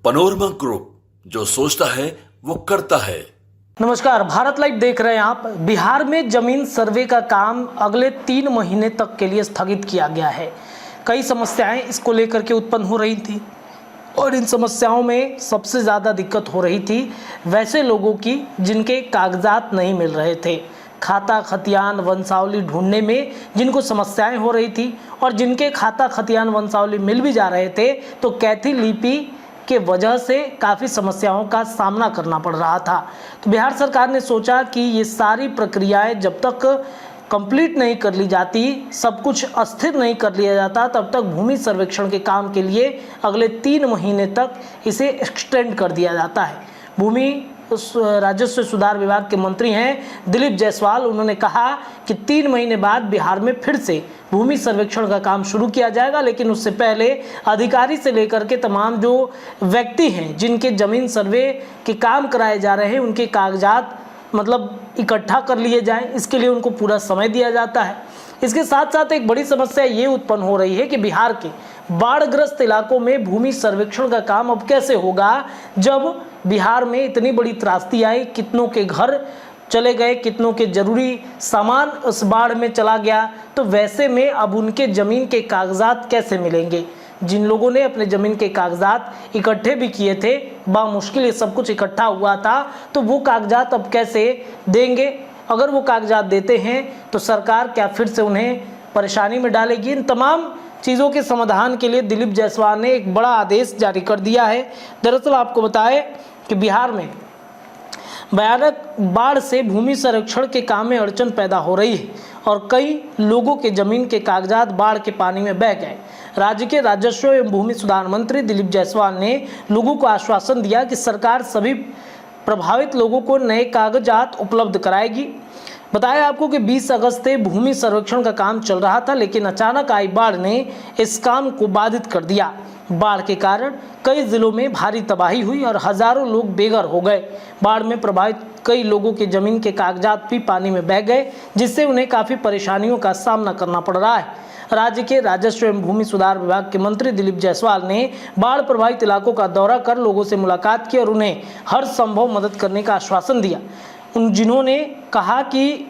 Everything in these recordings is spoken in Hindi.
पनोरमा ग्रुप, जो सोचता है वो करता है। नमस्कार, भारत लाइव देख रहे हैं आप। बिहार में जमीन सर्वे का काम अगले 3 महीने तक के लिए स्थगित किया गया है। कई समस्याएं इसको लेकर के उत्पन्न हो रही थी और इन समस्याओं में सबसे ज़्यादा दिक्कत हो रही थी वैसे लोगों की जिनके कागजात नहीं मिल रहे थे। खाता खतियान वंशावली ढूंढने में जिनको समस्याएं हो रही थी और जिनके खाता खतियान वंशावली मिल भी जा रहे थे तो कैथी लिपि के वजह से काफ़ी समस्याओं का सामना करना पड़ रहा था। तो बिहार सरकार ने सोचा कि ये सारी प्रक्रियाएं जब तक कंप्लीट नहीं कर ली जाती, सब कुछ अस्थिर नहीं कर लिया जाता, तब तक भूमि सर्वेक्षण के काम के लिए अगले 3 महीने तक इसे एक्सटेंड कर दिया जाता है। भूमि राजस्व सुधार विभाग के मंत्री हैं दिलीप जायसवाल। उन्होंने कहा कि 3 महीने बाद बिहार में फिर से भूमि सर्वेक्षण का काम शुरू किया जाएगा, लेकिन उससे पहले अधिकारी से लेकर के तमाम जो व्यक्ति हैं जिनके जमीन सर्वे के काम कराए जा रहे हैं उनके कागजात इकट्ठा कर लिए जाएं। इसके लिए उनको पूरा समय दिया जाता है। इसके साथ साथ एक बड़ी समस्या ये उत्पन्न हो रही है कि बिहार के बाढ़ग्रस्त इलाकों में भूमि सर्वेक्षण का काम अब कैसे होगा, जब बिहार में इतनी बड़ी त्रासदी आई, कितनों के घर चले गए, कितनों के जरूरी सामान उस बाढ़ में चला गया। तो वैसे में अब उनके ज़मीन के कागजात कैसे मिलेंगे? जिन लोगों ने अपने ज़मीन के कागजात इकट्ठे भी किए थे, बामुश्किल ये सब कुछ इकट्ठा हुआ था, तो वो कागजात अब कैसे देंगे? अगर वो कागजात देते हैं तो सरकार क्या फिर से उन्हें परेशानी में डालेगी? इन तमाम चीज़ों के समाधान के लिए दिलीप जायसवाल ने एक बड़ा आदेश जारी कर दिया है। दरअसल आपको बताएं कि बिहार में भयानक बाढ़ से भूमि संरक्षण के काम में अड़चन पैदा हो रही है और कई लोगों के जमीन के कागजात बाढ़ के पानी में बह गए। राज्य के राजस्व एवं भूमि सुधार मंत्री दिलीप जायसवाल ने लोगों को आश्वासन दिया कि सरकार सभी प्रभावित लोगों को नए कागजात उपलब्ध कराएगी। बताया आपको कि 20 अगस्त से भूमि सर्वेक्षण का काम चल रहा था, लेकिन अचानक आई बाढ़ ने इस काम को बाधित कर दिया। बाढ़ के कारण कई जिलों में भारी तबाही हुई और हजारों लोग बेघर हो गए। बाढ़ में प्रभावित कई लोगों के जमीन के कागजात भी पानी में बह गए, जिससे उन्हें काफ़ी परेशानियों का सामना करना पड़ रहा है। राज्य के राजस्व एवं भूमि सुधार विभाग के मंत्री दिलीप जायसवाल ने बाढ़ प्रभावित इलाकों का दौरा कर लोगों से मुलाकात की और उन्हें हर संभव मदद करने का आश्वासन दिया। जिन्होंने कहा कि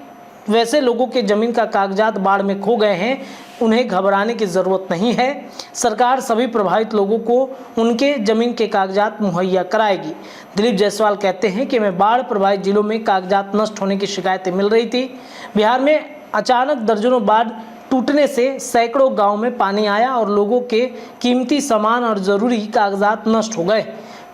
वैसे लोगों के ज़मीन का कागजात बाढ़ में खो गए हैं, उन्हें घबराने की ज़रूरत नहीं है। सरकार सभी प्रभावित लोगों को उनके ज़मीन के कागजात मुहैया कराएगी। दिलीप जायसवाल कहते हैं कि मैं बाढ़ प्रभावित जिलों में कागजात नष्ट होने की शिकायतें मिल रही थी। बिहार में अचानक दर्जनों बाढ़ टूटने से सैकड़ों गाँव में पानी आया और लोगों के कीमती सामान और ज़रूरी कागजात नष्ट हो गए।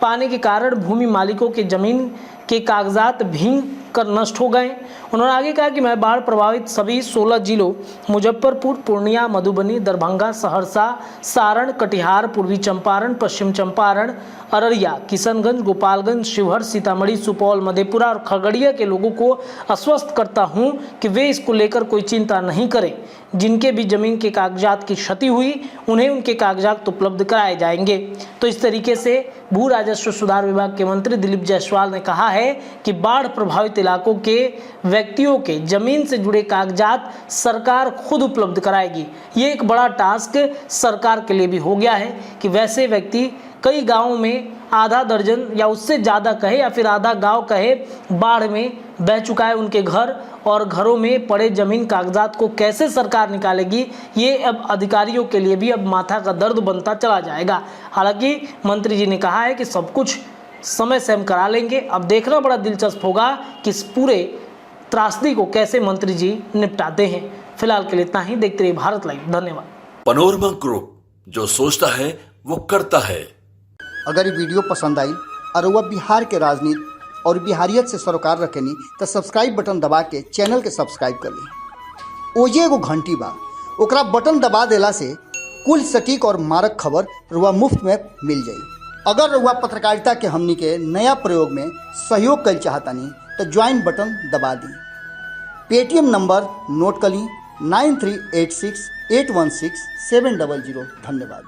पानी के कारण भूमि मालिकों के ज़मीन के कागजात भीग कर नष्ट हो गए। उन्होंने आगे कहा कि मैं बाढ़ प्रभावित सभी 16 जिलों मुजफ्फरपुर, पूर्णिया, मधुबनी, दरभंगा, सहरसा, सारण, कटिहार, पूर्वी चंपारण, पश्चिम चंपारण, अररिया, किशनगंज, गोपालगंज, शिवहर, सीतामढ़ी, सुपौल, मधेपुरा और खगड़िया के लोगों को आश्वस्त करता हूं कि वे इसको लेकर कोई चिंता नहीं करें। जिनके भी जमीन के कागजात की क्षति हुई उन्हें उनके कागजात उपलब्ध कराए जाएंगे। तो इस तरीके से भू राजस्व सुधार विभाग के मंत्री दिलीप जायसवाल ने कहा है कि बाढ़ प्रभावित इलाकों के व्यक्तियों के जमीन से जुड़े कागजात सरकार खुद उपलब्ध कराएगी। ये एक बड़ा टास्क सरकार के लिए भी हो गया है कि वैसे व्यक्ति कई गांवों में आधा दर्जन या उससे ज़्यादा कहे या फिर आधा गांव कहे बाढ़ में बह चुका है उनके घर, और घरों में पड़े जमीन कागजात को कैसे सरकार निकालेगी, ये अब अधिकारियों के लिए भी अब माथा का दर्द बनता चला जाएगा। हालांकि मंत्री जी ने कहा है कि सब कुछ समय से हम करा लेंगे। अब देखना बड़ा दिलचस्प होगा कि इस पूरे त्रासदी को कैसे मंत्री जी निपटाते हैं। फिलहाल के लिए इतना ही। देखते रहिए भारत लाइव। धन्यवाद। पनोरमा ग्रुप, जो सोचता है वो करता है। अगर ये वीडियो पसंद आई और वह बिहार के राजनीति और बिहारियत से सरोकार रखेनी तो सब्सक्राइब बटन दबा के चैनल के सब्सक्राइब कर ली। ओजे एगो घंटी बा, ओकरा बटन दबा देला से कुल सटीक और मारक खबर रुआ मुफ्त में मिल जाई। अगर रुआ पत्रकारिता के हमनी के नया प्रयोग में सहयोग कर चाहतानी तो ज्वाइन बटन दबा दी। पेटीएम नंबर नोट कर ली 9386816700। धन्यवाद।